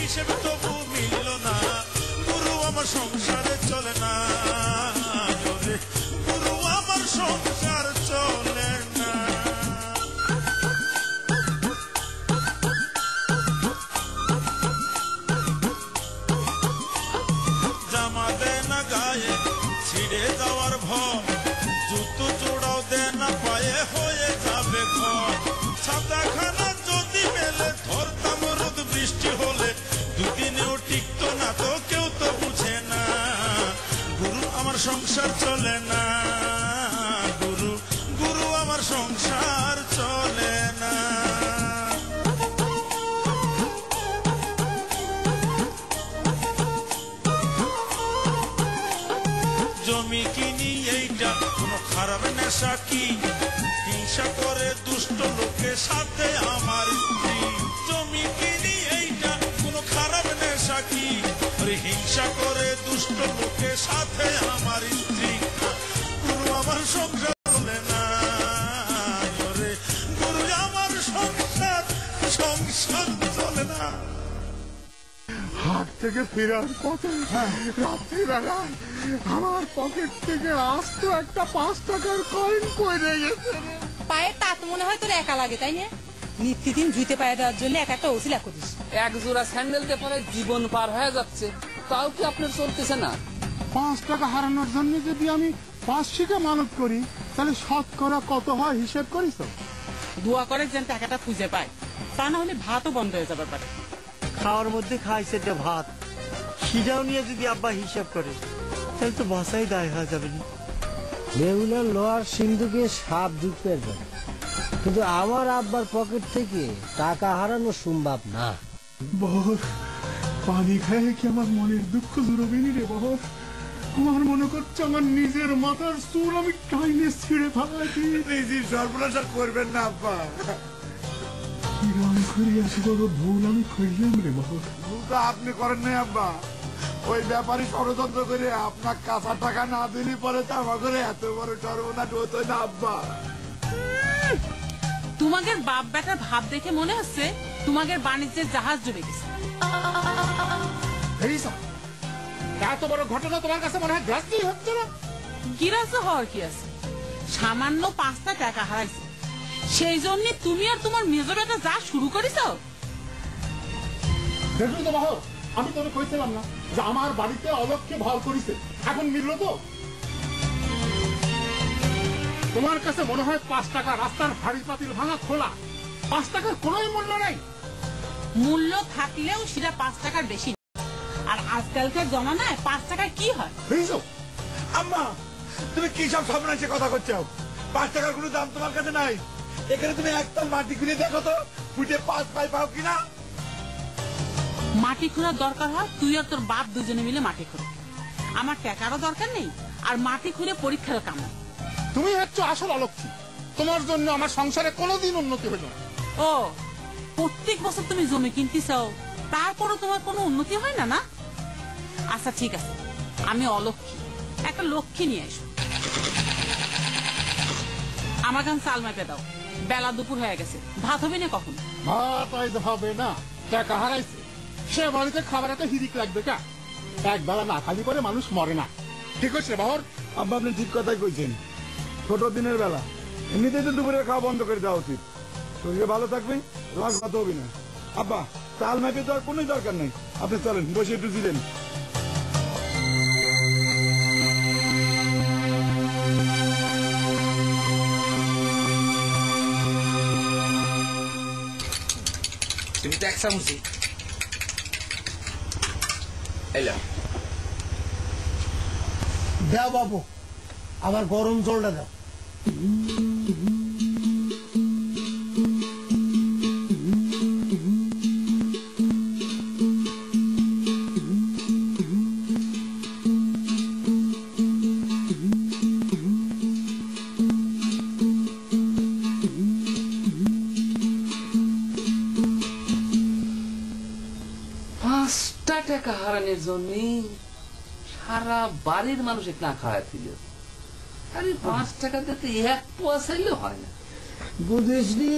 হিসেবে তবু মিলল না, গুরু আমার সংসারে চলে না, গুরু আমার সংসার চলে না। জামা দেয় না গায়ে ছিঁড়ে যাওয়ার ভয়, জুতো জোড়াও দেয় না পায়ে হয়ে যাবে ভয়, ছাতাখানা যদি মেলে ধরতাম রোদ বৃষ্টি হলে, দুদিনেও টিকতো না তো কেউ তো বুঝে না, গুরু আমার সংসার চলে না, গুরু গুরু আমার সংসার চলে না। জমি কিনি এইটা কোনো খারাপ নেশা কি, হিংসা করে দুষ্ট লোকের সাথে আমার স্ত্রী, জমি কিনি এইটা কোনো খারাপ নেশা কি, হিংসা করে দুষ্ট লোকের সাথে আমার স্ত্রী, গুরু আমার সংসার চলে না, গুরু আমার সংসার সংসার চলে না। হাট থেকে ফেরার পথে রাত্রিবেলায় আমার পকেট থেকে আস্ত একটা 5 টাকার কয়েন পড়ে গেছে। পায়ে তাত মনে হয় তোর একা লাগে, তাই না? নিত্যদিন ধুইতে পায়ে দেওয়ার জন্য একটা ওসিলা করিস। এক জোড়া স্যান্ডেল দিয়ে পরে জীবন পার হয়ে যাচ্ছে, তাও কি আপনার চলতেছে না? 5 টাকা হারানোর জন্য যদি আমি 500কে মানত করি, তাহলে শতকরা কত হয় হিসেব করিস? দোয়া করে যেন টাকাটা খুঁজে পায়, তা না হলে ভাতও বন্ধ হয়ে যাবে পারে। খাওয়ার মধ্যে খাইছে যে ভাত, সেটাও নিয়ে যদি আব্বা হিসাব করে তাহলে তো বাসাই দায় হয়ে যাবে না। রেগুলার লোহার সিন্ধুকে সাপ ঢুকতে যাবে, কিন্তু আমার আব্বার পকেট থেকে টাকা হারানো সম্ভব না। বহর পানি খায় কি আমার মনের দুঃখ জুড়বেনি রে বহর? আমার মনে করছে আমার নিজের মাথার চুল আমি টাইনে ছিঁড়ে ফেলাইছি। নিজের সর্বনাশা করবেন না আব্বা। কিরম করিয়াছি বড় ভুল আমি করলাম রে বহর। ভুল তো আপনি করেন নাই আব্বা, ওই ব্যাপারী ষড়যন্ত্র করে আপনার কাঁচা টাকা না দিলে পরে তো আমার ঘরে এত বড় সর্বনাশ হতো না আব্বা। তোমাদের বাপ বেটার ভাব দেখে মনে হচ্ছে তোমাদের বাণিজ্যের জাহাজ ডুবে গেছে। এত বড় ঘটনা তোমার কাছে মনে হয় গ্রাস্যই হচ্ছে না? গিরাজ হওয়ার কি আছে? সামান্য 5টা টাকা হারাইছে, সেই জন্য তুমি আর তোমার মেজো বেটা যা শুরু করেছ। দেখলি তো বাহর, আমি তোকে কইছিলাম না যে আমার বাড়িতে অলক্ষে ভর করিছে, এখন মিলল তো? তোমার কাছে মনে হয় 5 টাকা রাস্তার হাড়ি পাতিল ভাঙা খোলা, 5 টাকার কোনো মূল্য নেই। মূল্য থাকলেও সেটা 5 টাকার বেশি, আর আজকালকার জমানায় 5 টাকায় কি হয়? আম্মা তুমি কি সব সর্বনাশের কথা করছো? 5 টাকার কোনো দাম তোমার কাছে নাই। এখানে তুমি একদম মাটি খুঁড়ে দেখো তো, ফুটে 5 পাই পাও কিনা। মাটি খোঁড়ার দরকার হয় তুই আর তোর বাপ দুজনে মিলে মাটি খোঁড়ো, আমার টাকারও দরকার নেই, আর মাটি খুঁড়ে পরীক্ষার কাম। তুমি হচ্ছে আসল অলক্ষী, তোমার জন্য আমার সংসারে কোনোদিন উন্নতি হইল না। ও, প্রত্যেক বছর তুমি জমি কিনতে চাও, তারপরও তোমার কোনো উন্নতি হয় না? না আচ্ছা ঠিক আছে, আমি অলক্ষী, একটা লক্ষ্মী নিয়ে এসো। আমার গান চাল মাপে দাও, বেলা দুপুর হয়ে গেছে, ভাত হবে না কখন? ভাত আইতে হবে না, টাকা হারাইছে, সে বাড়িতে খাবার এত হিরিক লাগবে কা? একবেলা না খালি করে মানুষ মরে না। ঠিক আছে বাহর? আব্বা আপনি ঠিক কথাই কইছেন, ছোট দিনের বেলা এমনিতেই তো দুপুরের খাওয়া বন্ধ করে দেওয়া উচিত, শরীরে ভালো থাকবে, রাগ ভাত হবে না। আব্বা চাল মাপে দেওয়ার কোনো দরকার নেই, আপনি চলেন বসে একটু দিলেন। তুমি তো এক চামচি দাও বাবু, আবার গরম জলটা দাও। টাকা হারানোর জন্য সারা বাড়ির মানুষ না খাওয়া ছিল, আরে 5 টাকা দিতে 1 পোয়া চাইলে হয় না। বুঝিসনি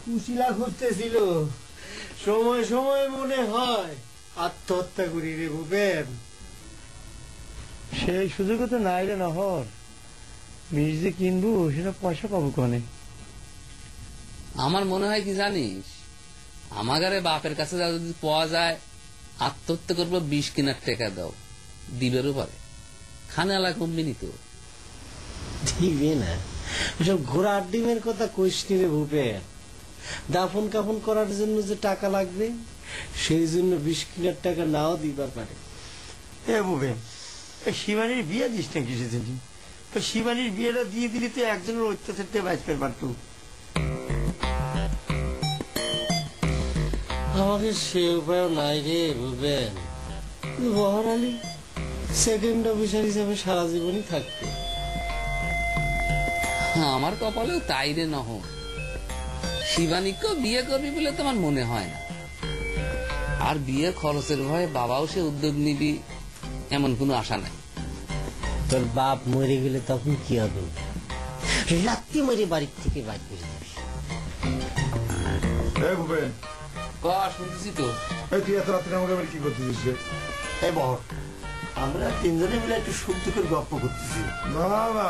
কুশিলা করতেছিল, সময় সময় মনে হয় আত্মহত্যা করি রে ভূপেন। সেই সুযোগও তো নাই রে নহর। বীজ যে কিনবো সেটা পয়সা পাবো কনে? আমার মনে হয় কি জানিস, আমাগারে বাপের কাছে যদি পাওয়া যায় আত্মহত্যা করবো 20 কিনার টাকা দাও, দিবেরও পারে। খানালা কমবিনি তো দিবে না, ওসব ঘোড়ার ডিমের কথা কইস নি রে ভূপেন। দাফন কাফন করার জন্য যে টাকা লাগবে সেই জন্য 20 কিলোর টাকা নাও দিবার পারে। এ বুবে, শিবানীর বিয়ে দিস না কিছু দিন। শিবানীর বিয়েটা দিয়ে দিলি তো একজনের অত্যাচারটা বাঁচতে পারত। আমাকে সে উপায় নাই রে ভূপেন। বহর আলী সেকেন্ড অফিসার হিসাবে সারা জীবনই থাকবে। আমার কপালেও তাই রে নহ। শিবানীকেও বিয়ে করবি বলে তোমার মনে হয় না। আর বিয়ের খরচের ভয়ে বাবাও সে উদ্যোগ নিবি এমন কোনো আশা নাই। তোর বাপ মরে গেলে তখন কি হবে? রাত্রি মরে বাড়ির থেকে বাইর করে দিবি। ভূপেন, শুনতেছি তো। এই তুই এত রাত্রে আমাকে আবার কি করতেছিস রে? এই বহর, আমরা তিনজনে মিলে একটু সুখ দুঃখের গল্প করতেছি। না না,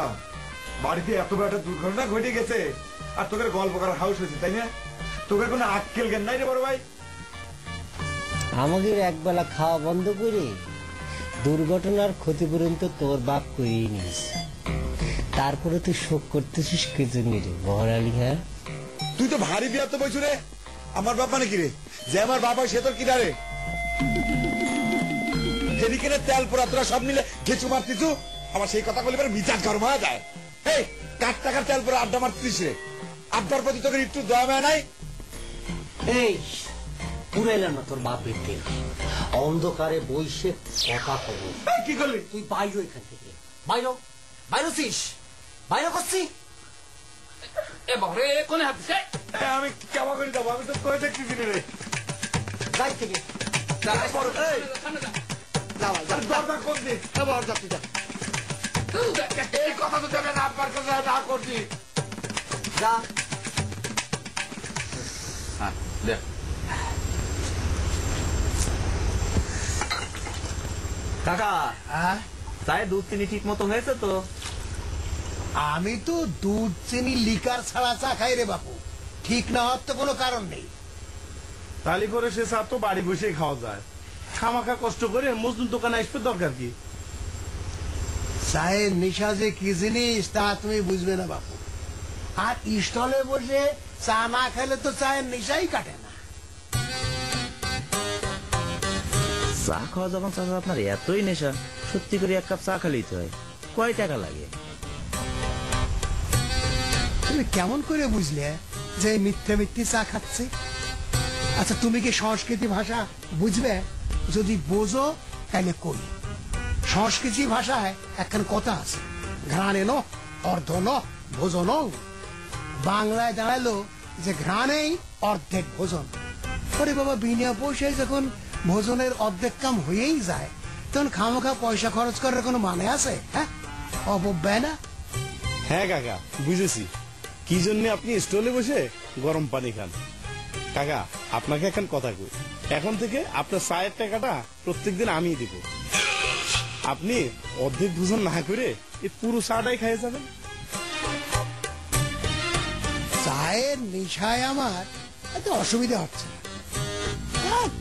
বাড়িতে এত বড় একটা দুর্ঘটনা ঘটে গেছে আর তোকে গল্প করার হাউস হয়েছে, তাই না? তোকে কোনো আক্কেল জ্ঞান নাই রে বড় ভাই? আমাদের একবেলা খাওয়া বন্ধ করে দুর্ঘটনার ক্ষতিপূরণ তো তোর বাপ করেই নিস। তারপরে তুই শোক করতেছিস কে জন্য রে বহর আলী? হ্যাঁ, তুই তো ভারী বিয়া তো বলছু রে। আমার বাপ মানে কি রে? যে আমার বাপ হয় সে তোর কিনা রে? যেদিকে তেল পোড়া তোরা সব মিলে ঘেঁচু মারতিছু, আমার সেই কথা বলে মিজাজ গরম হয়ে যায়। এই কাঠ টাকার তেল পোড়া আড্ডা মারতিস রে, আড্ডার প্রতি তোকে একটু দয়া মায়া নাই? এই পুরাইলাম না তোর বাপের তেল। অন্ধকারে বইসে কথা কব। কি করলি তুই বাইর এখান থেকে, বাইরো বাইরোছিস, বাইরো করছি। এ বহরে কোনে হাত দিছে? আমি কেমন করে যাবো? আমি তো কয়ে দেখতেছি রে। যাই থেকে দরজা কোন দিক? এই কথা তো তোকে না পার করে না করছি। যা। কাকা, তাই দুধ চিনি ঠিক মতো হয়েছে তো? আমি তো দুধ চিনি লিকার ছাড়া চা খাই রে বাপু। ঠিক না হওয়ার তো কোনো কারণ নেই। তালি করে সে চা তো বাড়ি বসেই খাওয়া যায়। খামাখা কষ্ট করে মজদুর দোকানে আসবে দরকার কি? চায়ের নেশা যে কি জিনিস তা তুমি বুঝবে না বাপু। আর স্টলে বসে চা না খেলে তো চায়ের নেশাই কাটে না। চা খাওয়া যখন চাচা আপনার এতই নেশা, সত্যি করে এক কাপ চা খালিই তো হয়। কয় টাকা লাগে? তুমি কেমন করে বুঝলে যে মিথ্যে মিথ্যে চা খাচ্ছে? আচ্ছা তুমি কি সংস্কৃতি ভাষা বুঝবে? যদি বোঝো তাহলে কই। সংস্কৃতি ভাষায় একখান কথা আছে, ঘ্রাণে ন অর্ধ ন ভোজন। বাংলায় দাঁড়ালো যে ঘ্রাণেই অর্ধেক ভোজন। ওরে বাবা, বিনা পয়সায় যখন ভোজনের অর্ধেক কাম হয়েই যায় তখন খামোখা পয়সা খরচ করার কোনো মানে আছে? হ্যাঁ, অপব্যয় না? হ্যাঁ কাকা, বুঝেছি কি জন্য আপনি স্টলে বসে গরম পানি খান। কাকা, আপনাকে এখন কথা কই, এখন থেকে আপনার চায়ের টাকাটা প্রত্যেকদিন আমিই দিব। আপনি অর্ধেক ভোজন না করে এই পুরো চাটাই খাইয়ে যাবেন। চায়ের নেশায় আমার এত অসুবিধা হচ্ছে না।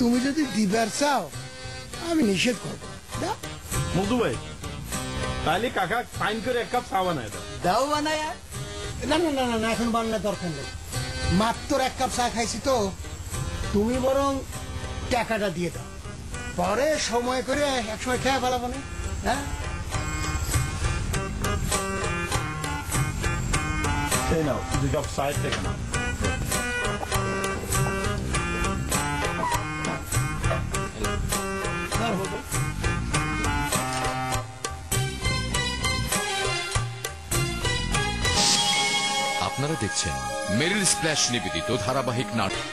তুমি যদি দিবার চাও আমি নিষেধ করবো। দাও। মধু ভাই, তাহলে কাকা ফাইন করে এক কাপ চা বানায় দাও। দাও বানায়। না না না না, এখন বানানোর দরকার নেই। মাত্র এক কাপ চা খাইছি তো, তুমি বরং টাকাটা দিয়ে দাও, পরে সময় করে একসময় খেয়ে ফেলাবো না। হ্যাঁ, এই নাও 2 কাপ চায়ের টাকা নাও। আপনারা দেখছেন মেরিল স্প্ল্যাশ নিবেদিত ধারাবাহিক নাটক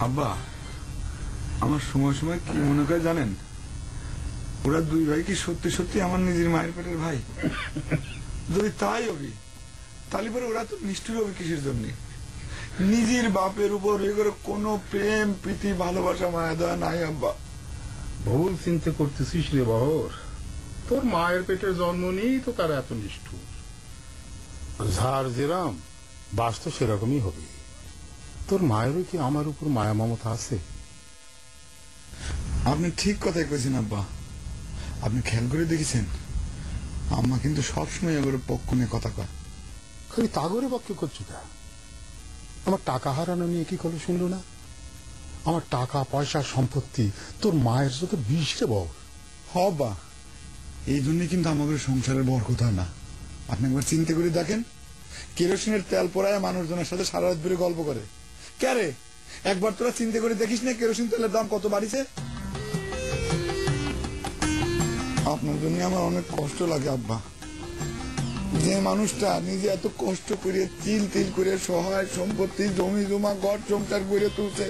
আব্বা, আমার সময় সময় কি মনে করে জানেন? ওরা দুই ভাই কি সত্যি সত্যি আমার নিজের মায়ের পেটের ভাই? যদি তাই হবে তাহলে পরে ওরা তো নিষ্ঠুর হবে কিসের জন্য? নিজের বাপের উপর এগুলো কোনো প্রেম প্রীতি ভালোবাসা মায়া দেওয়া নাই আব্বা। ভুল চিন্তা করতেছিস রে বহর। তোর মায়ের পেটে জন্ম নিয়েই তো তার এত নিষ্ঠুর। ঝাড় যেরাম বাস তো সেরকমই হবে। তোর মায়েরও কি আমার উপর মায়া মমতা আছে? আপনি ঠিক কথাই কইছেন আব্বা। আপনি খেয়াল করে দেখেছেন আম্মা কিন্তু সবসময় এগুলোর পক্ষ নিয়ে কথা কয়। খালি তাগরে বাক্য করছো তা? আমার টাকা হারানো নিয়ে কি করে শুনলো না? আমার টাকা পয়সা সম্পত্তি তোর মায়ের সাথে বিষ রে বল। হবা এই জন্য কিন্তু আমাদের সংসারের বরকত হয় না। আপনি একবার চিন্তা করে দেখেন, কেরোসিনের তেল পোড়ায় মানুষজনের সাথে সারা রাত ধরে গল্প করে। ক্যারে একবার তোরা চিন্তা করে দেখিস না কেরোসিন তেলের দাম কত বাড়িছে? আপনার জন্য আমার অনেক কষ্ট লাগে আব্বা। যে মানুষটা নিজে এত কষ্ট করে তিল তিল করে সহায় সম্পত্তি জমি জমা ঘর সংসার করে তুলছে,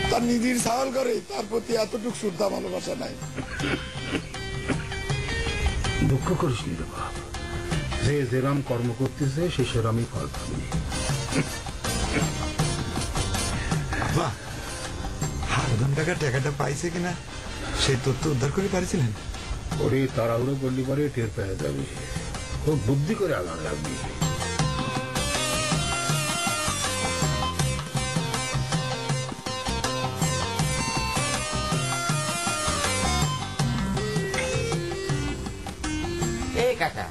তার নিজের ছাগল করে তার প্রতি এতটুকু শ্রদ্ধা ভালোবাসা নাই। দুঃখ করিস নি রে বাপ। যে যেরাম কর্ম করতেছে সে সেরামই ফল পাবে। আব্বা হারদন টাকা টাকাটা পাইছে কিনা সেই তথ্য উদ্ধার করে পারছিলেন? ওরে তাড়াহুড়ো করলি পরে টের পেয়ে যাবে। খুব বুদ্ধি করে আগান লাগবে। এই কাকা,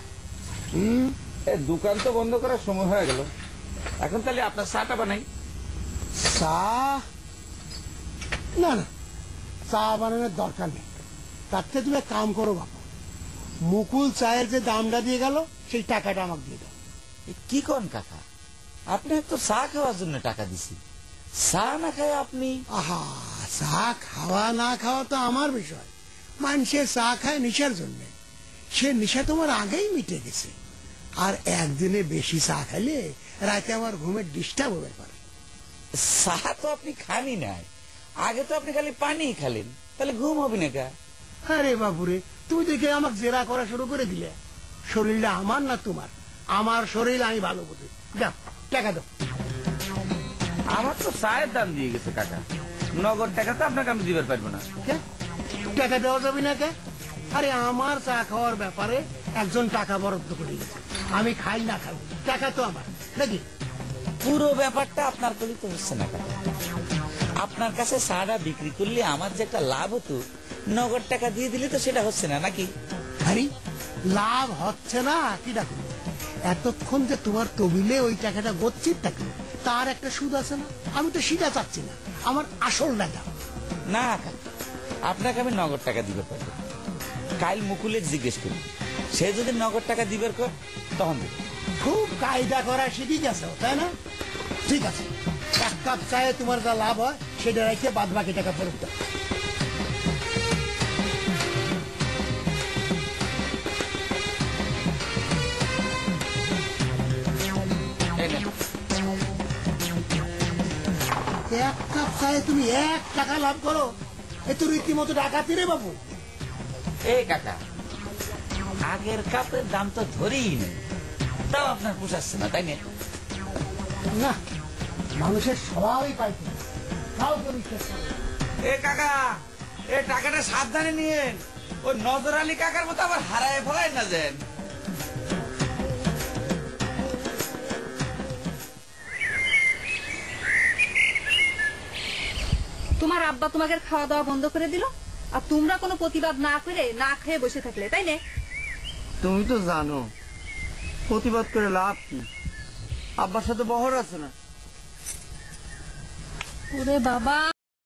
দোকান তো বন্ধ করার সময় হয়ে গেল, এখন তাহলে আপনার চাটা বানাই। চা না না, চা বানানোর দরকার নেই। তার থেকে তুমি এক কাম করো বাবা, মুকুল চায়ের যে দামটা দিয়ে গেল সেই টাকাটা আমাকে দিয়ে দাও। কি করেন কাকা, আপনি তো চা খাওয়ার জন্য টাকা দিছি, চা না খায় আপনি? আহা, চা খাওয়া না খাওয়া তো আমার বিষয়। মানুষের চা খায় নেশার জন্য, সে নেশা তোমার আগেই মিটে গেছে। আর একদিনে বেশি চা খাইলে রাতে আমার ঘুমের ডিস্টার্ব হয়ে পারে। চা তো আপনি খানি নাই, আগে তো আপনি খালি পানি খালেন, তাহলে ঘুম হবে না কা? আরে বাবুরে, তুমি দেখে আমাকে জেরা করা শুরু করে দিলে। শরীরটা আমার না তোমার? আমার শরীর আমি ভালো বুঝি। দাও টাকা দাও। আমার তো চায়ের দাম দিয়ে গেছে কাকা, নগদ টাকা তো আপনাকে আমি দিতে পারবো না। টাকা দেওয়া যাবে না কে? আরে আমার চা খাওয়ার ব্যাপারে একজন টাকা বরাদ্দ করে গেছে, আমি খাই না খাবো, টাকা তো আমার নাকি? পুরো ব্যাপারটা আপনার করি তো হচ্ছে না কাকা। আপনার কাছে চাটা বিক্রি করলে আমার যে একটা লাভ হতো, নগদ টাকা দিয়ে দিলে তো সেটা হচ্ছে না নাকি? আরে লাভ হচ্ছে না কি ডাকো? এতক্ষণ যে তোমার তবিলে ওই টাকাটা গচ্ছিত থাকে, তার একটা সুদ আছে না? আমি তো সেটা চাচ্ছি না, আমার আসল টাকা। না কাকা, আপনাকে আমি নগদ টাকা দিতে পারবো। কাল মুকুলের জিজ্ঞেস করি, সে যদি নগদ টাকা দিবার কর তখন দেব। খুব কায়দা করা শিখে গেছে তাই না? ঠিক আছে, এক কাপ চায়ে তোমার যা লাভ হয় সেটা রেখে বাদ বাকি টাকা ফেরত দাও। এক কাপ চায়ে তুমি 1 টাকা লাভ করো, এ তো রীতিমতো ডাকাতি রে বাবু। এই কাকা, আগের কাপের দাম তো ধরেই নেই, তাও আপনার পোষাচ্ছে না তাই না? না, মানুষের স্বভাবই পাইতে তাও তো বিশ্বাস করে। এ কাকা, এ টাকাটা সাবধানে নিয়েন, ওই নজর আলী কাকার মতো আবার হারায় ফেলায় না যেন। তোমার আব্বা তোমাকে খাওয়া দাওয়া বন্ধ করে দিল, আর তোমরা কোনো প্রতিবাদ না করে না খেয়ে বসে থাকলে, তাই না? তুমি তো জানো প্রতিবাদ করে লাভ কি, আব্বার সাথে বহর আছে না। ওরে বাবা,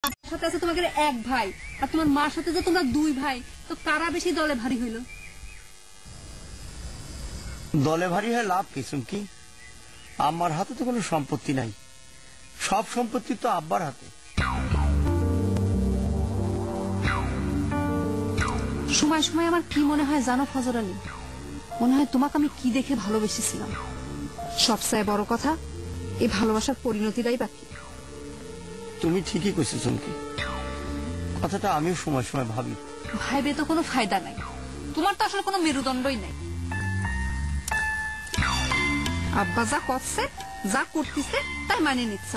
আমার সাথে আছে তোমাকে এক ভাই, আর তোমার মার সাথে যে তোমরা 2 ভাই, তো কারা বেশি দলে ভারী হইল? দলে ভারী হয় লাভ কি চুমকি? আমার হাতে তো কোনো সম্পত্তি নাই, সব সম্পত্তি তো আব্বার হাতে। সময় সময় আমার কি মনে হয় জানো ফজর আলী, মনে হয় তোমাকে আমি কি দেখে ভালোবেসেছিলাম। সবচেয়ে বড় কথা, এই ভালোবাসার পরিণতিটাই বাকি। তুমি ঠিকই কইছো চুমকি, কথাটা আমিও সময় সময় ভাবি। ভাইবে তো কোনো ফায়দা নাই, তোমার তো আসলে কোনো মেরুদণ্ডই নাই। আব্বা যা করছে যা করতেছে তাই মানে নিচ্ছ।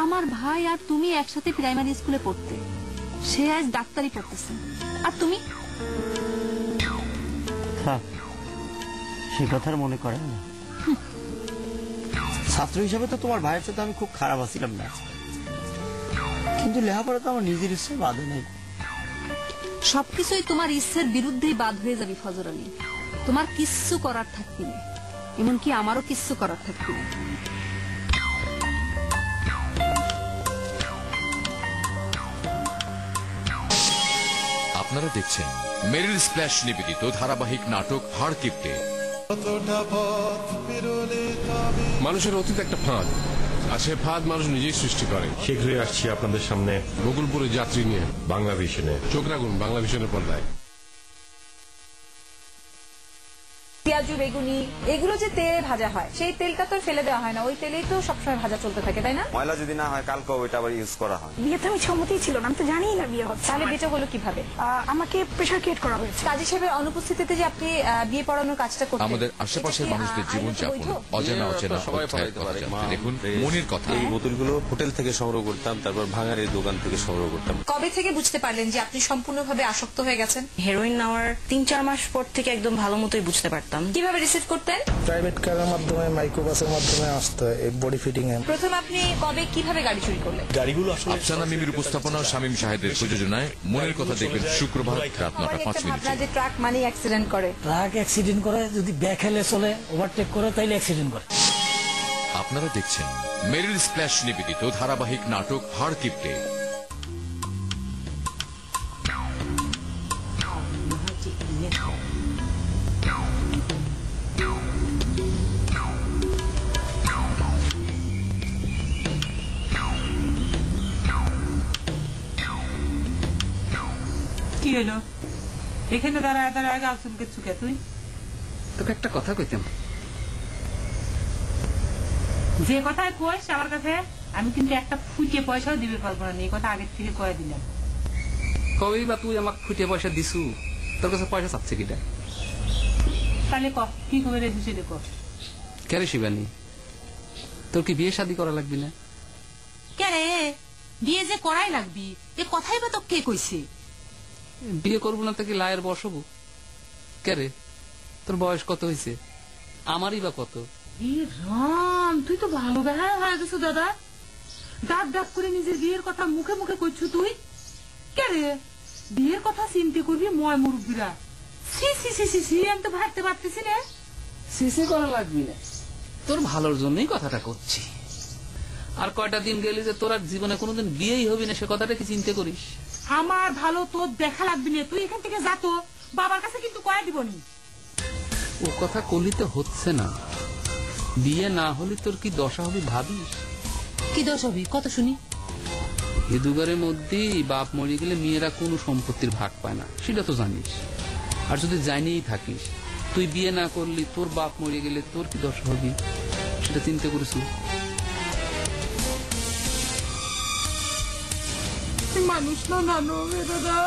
আমার ভাই আর তুমি একসাথে প্রাইমারি স্কুলে পড়তে, সে আজ ডাক্তারি পড়তেছে, আর তুমি সে কথার মনে করে না। ছাত্র হিসেবে তো তোমার ভাইয়ের সাথে আমি খুব খারাপ আছিলাম না, কিন্তু লেখাপড়া তো আমার নিজের ইচ্ছে বাধে নেই। সবকিছুই তোমার ইচ্ছের বিরুদ্ধেই বাদ হয়ে যাবে ফজর আলী। তোমার কিচ্ছু করার থাকবি না, এমনকি আমারও কিচ্ছু করার থাকবি না। আপনারা দেখছেন মেরিল স্প্ল্যাশ নিবেদিত ধারাবাহিক নাটক হাড় কিপ্টে। মানুষের অতীত একটা ফাঁদ, আর সে ফাঁদ মানুষ নিজেই সৃষ্টি করে। শীঘ্রই আসছি আপনাদের সামনে বকুলপুরের যাত্রী নিয়ে বাংলা ভিশনে। চোখ রাখুন বাংলা ভিশনের পর্দায়। পেঁয়াজু বেগুনি এগুলো যে তেলে ভাজা হয়, সেই তেলটা তো ফেলে দেওয়া হয় না, ওই তেলেই তো সবসময় ভাজা চলতে থাকে, তাই না? ময়লা যদি না হয় কালকে ওইটা আবার ইউজ করা হয়। বিয়েতে আমি সম্মতি ছিল না, আমি তো জানি না বিয়ে হচ্ছে। তাহলে বিয়েটা হলো কিভাবে? আমাকে প্রেশার ক্রিয়েট করা হয়েছে। কাজী সাহেবের অনুপস্থিতিতে যে আপনি বিয়ে পড়ানোর কাজটা করতেন, আমাদের আশেপাশের মানুষদের জীবনযাপন অজানা অচেনা অধ্যায়ের কথা জানতে দেখুন মনির কথা। এই বোতলগুলো হোটেল থেকে সংগ্রহ করতাম, তারপর ভাঙারির দোকান থেকে সংগ্রহ করতাম। কবে থেকে বুঝতে পারলেন যে আপনি সম্পূর্ণভাবে আসক্ত হয়ে গেছেন? হেরোইন নেওয়ার 3-4 মাস পর থেকে একদম ভালো মতোই বুঝতে পারতাম। কিভাবে রিসিভ করতেন? প্রাইভেট কারের মাধ্যমে, মাইক্রোবাসের মাধ্যমে আসতো এই বডি ফিটিং এ। প্রথম আপনি কবে কিভাবে গাড়ি চুরি করলেন? গাড়িগুলো আসলে আফসানা মিমির উপস্থাপনা, শামীম শাহেদের প্রযোজনায় মনির কথা দেখবেন শুক্রবার রাত 9:05 যে ট্রাক মানে অ্যাক্সিডেন্ট করে, ট্রাক অ্যাক্সিডেন্ট করে যদি ব্যাকহেলে চলে, ওভারটেক করে, তাইলে অ্যাক্সিডেন্ট করে। আপনারা দেখছেন মেরিল স্প্ল্যাশ নিবেদিত ধারাবাহিক নাটক হাড় কিপ্টে। কি হলো এখানে দাঁড়ায় দাঁড়ায় গাল চুলকে চুকে? তুই তোকে একটা কথা কইতাম। যে কথায় কইস আমার কাছে আমি কিন্তু একটা ফুটে পয়সাও দিবে পারবো না, এই কথা আগের থেকে কয়ে দিলাম। কবে বা তুই আমাকে ফুটে পয়সা দিছু? তোর কাছে পয়সা চাচ্ছে কিটা? তাহলে ক কি করে রে দিছে দেখো। কে রে শিবানী, তোর কি বিয়ে শাদী করা লাগবি না? কে রে বিয়ে যে করাই লাগবি এ কথাই বা তো কে কইছে? বিয়ে করবো না তো কি লায়ের বসবো? কে রে তোর বয়স কত হয়েছে? আমারই বা কত? রাম তুই তো ভালো বেহায় হয়ে গেছো দাদা, ডাক ডাক করে নিজের বিয়ের কথা মুখে মুখে কইছু তুই। কে রে বিয়ের কথা চিন্তা করবি ময় মুরব্বীরা? সি সি সি সি সি আমি তো ভাবতে পারতেছি না। সিসি করা লাগবি না, তোর ভালোর জন্যই কথাটা করছি। আর কয়টা দিন গেলি যে তোর আর জীবনে কোনোদিন বিয়েই হবি না, সে কথাটা কি চিন্তা করিস? আমার ভালো তোর দেখা লাগবি না, তুই এখান থেকে যা তো, বাবার কাছে কিন্তু কয়ে দিবনি। ও কথা কলি তো হচ্ছে না, বিয়ে না হলে তোর কি দশা হবে ভাবিস? কি দোষ হবি কত শুনি? এ দুবারের মধ্যেই বাপ মরে গেলে মেয়েরা কোনো সম্পত্তির ভাগ পায় না, সেটা তো জানিস। আর যদি জানিয়েই থাকিস তুই বিয়ে না করলি তোর বাপ মরে গেলে তোর কি দশা হবে, সেটা চিন্তা করেছি? মানুষ না নানো দাদা,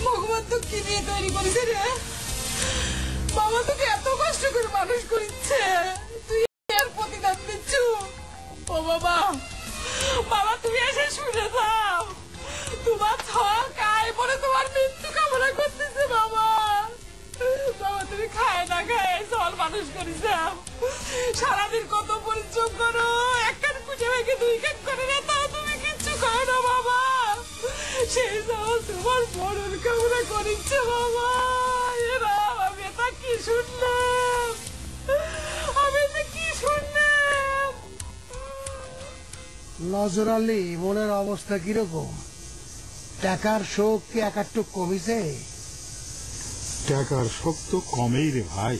ভগবান তো কি নিয়ে তৈরি করেছে রে? বাবা তোকে এত কষ্ট করে মানুষ করিচ্ছে, তুই এর প্রতিদান দিচ্ছ। ও বাবা, বাবা তুমি এসে শুনে যাও, তোমার ছক আয় পরে তোমার মৃত্যু কামনা করতেছে বাবা। বাবা তুমি খায় না খায় চল মানুষ করিস, সারাদিন কত পরিশ্রম করো, এক কান কুচে ভেঙে 2 কান করে না, তাও তুমি কিচ্ছু খায় না বাবা। সেই তোমার মরণ কামনা করিচ্ছে বাবা। এরা আমি এটা কি শুনলাম, আমি এটা কি শুনলাম। নজর আলী মনের অবস্থা কিরকম? টাকার শোক কি একাট্টু কমিছে? টাকার শোক তো কমেই রে ভাই,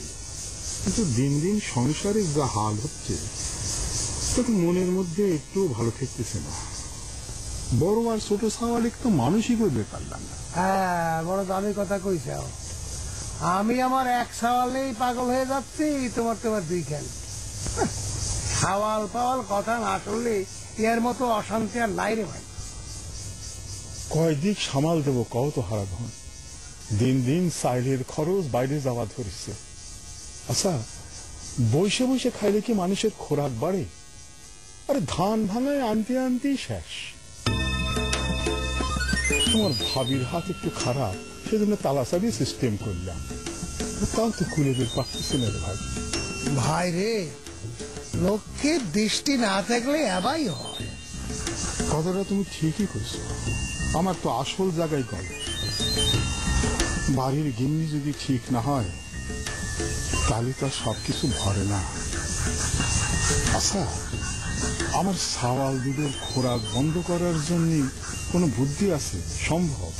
কিন্তু দিন দিন সংসারের যা হাল হচ্ছে তাতে মনের মধ্যে একটু ভালো ঠেকতেছে না। বড় আর ছোট সাওয়ালিক তো মানুষই করবে পারলাম না। হ্যাঁ, বড় দামি কথা কইছাও। আমি আমার এক সাওয়ালেই পাগল হয়ে যাচ্ছি, তোমার 2 খেল। সাওয়াল পাওয়াল কথা না শুনলে এর মতো অশান্তি আর নাই রে ভাই। কয় দিক সামাল দেবো কও তো হারাধন, দিন দিন সাইলের খরচ বাইরে যাওয়া ধরেছে। আচ্ছা, বসে বসে খাইলে কি মানুষের খোরাক বাড়ে? আরে ধান ভাঙায় আনতে আনতেই শেষ। তোমার ভাবির হাত একটু খারাপ, সেজন্য তালাচাবি সিস্টেম করলাম, তাও তো খুলে বের পাচ্ছি না রে ভাই। ভাই রে, লোকের দৃষ্টি না থাকলে এবাই হয়। কথাটা তুমি ঠিকই করছো, আমার তো আসল জায়গায় গল। বাড়ির গিন্নি যদি ঠিক না হয় তাহলে তো সবকিছু ভরে না। আচ্ছা, আমার সাওয়াল দুধের খোরাক বন্ধ করার জন্য কোনো বুদ্ধি আছে সম্ভব?